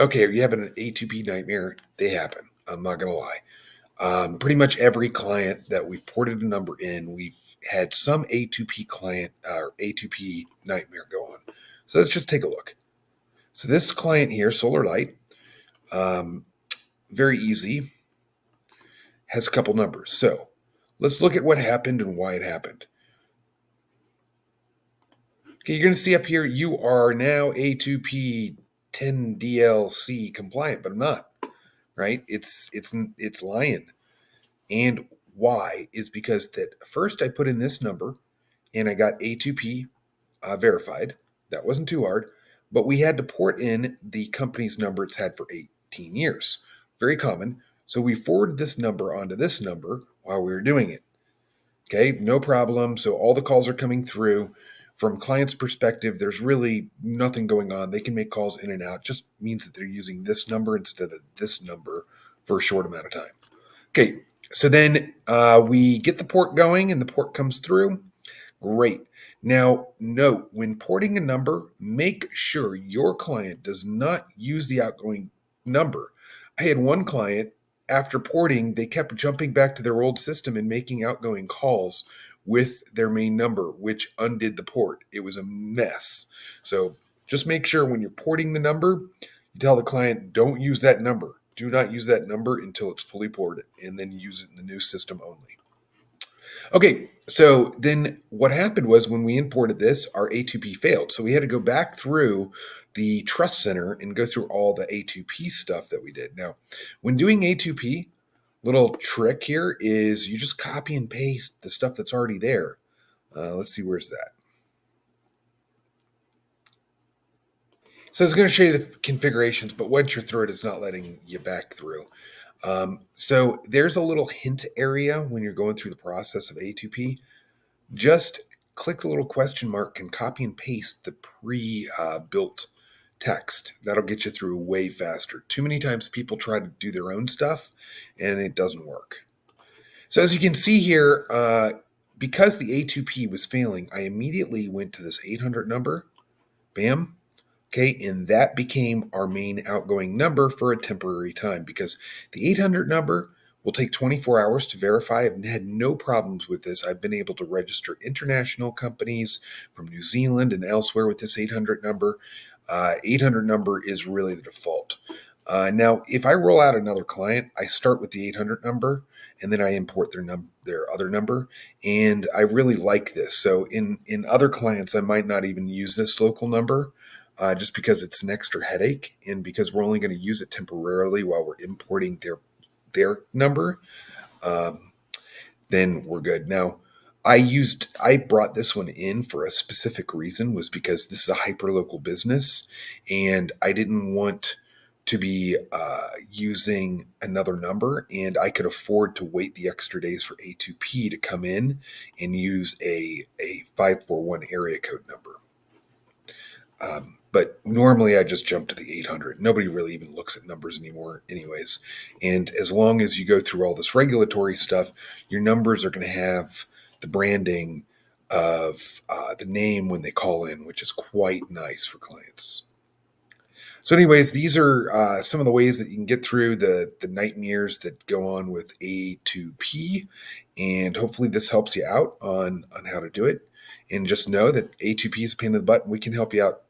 Okay, are you having an A2P nightmare? They happen. I'm not going to lie. Pretty much every client that we've ported a number in, we've had some A2P client or A2P nightmare go on. So let's just take a look. So this client here, Solar Light, um, very easy, has a couple numbers. So let's look at what happened and why it happened. Okay, you're going to see up here, you are now A2P 10DLC compliant, but I'm not, right? It's lying. And why is because that first I put in this number and I got A2P verified. That wasn't too hard, but we had to port in the company's number it's had for 18 years. Very common. So we forwarded this number onto this number while we were doing it. Okay, no problem. So all the calls are coming through. From client's perspective, there's really nothing going on. They can make calls in and out. Just means that they're using this number instead of this number for a short amount of time. Okay, so then we get the port going and the port comes through. Great. Now, note when porting a number, make sure your client does not use the outgoing number. I had one client, after porting, they kept jumping back to their old system and making outgoing calls with their main number, which undid the port. It was a mess. So just make sure when you're porting the number, you tell the client, don't use that number. Do not use that number until it's fully ported, and then use it in the new system only. Okay, so then what happened was when we imported this, our A2P failed. So we had to go back through the trust center and go through all the A2P stuff that we did. Now, when doing A2P, little trick here is you just copy and paste the stuff that's already there. Let's see, where's that? So it's going to show you the configurations, but once you're through it, it's not letting you back through. So there's a little hint area when you're going through the process of A2P. Just click the little question mark and copy and paste the pre-built text. That'll get you through way faster. Too many times people try to do their own stuff and it doesn't work. So as you can see here, because the A2P was failing, I immediately went to this 800 number. Bam. Okay, and that became our main outgoing number for a temporary time because the 800 number will take 24 hours to verify. I've had no problems with this. I've been able to register international companies from New Zealand and elsewhere with this 800 number. 800 number is really the default. Now, if I roll out another client, I start with the 800 number and then I import their other number. And I really like this. So in other clients, I might not even use this local number. Just because it's an extra headache and because we're only going to use it temporarily while we're importing their number, then we're good. Now, I brought this one in for a specific reason, was because this is a hyperlocal business and I didn't want to be using another number, and I could afford to wait the extra days for A2P to come in and use a 541 area code number. But normally I just jump to the 800. Nobody really even looks at numbers anymore anyways. And as long as you go through all this regulatory stuff, your numbers are going to have the branding of the name when they call in, which is quite nice for clients. So anyways, these are some of the ways that you can get through the nightmares that go on with A2P. And hopefully this helps you out on how to do it. And just know that A2P is a pain in the butt and we can help you out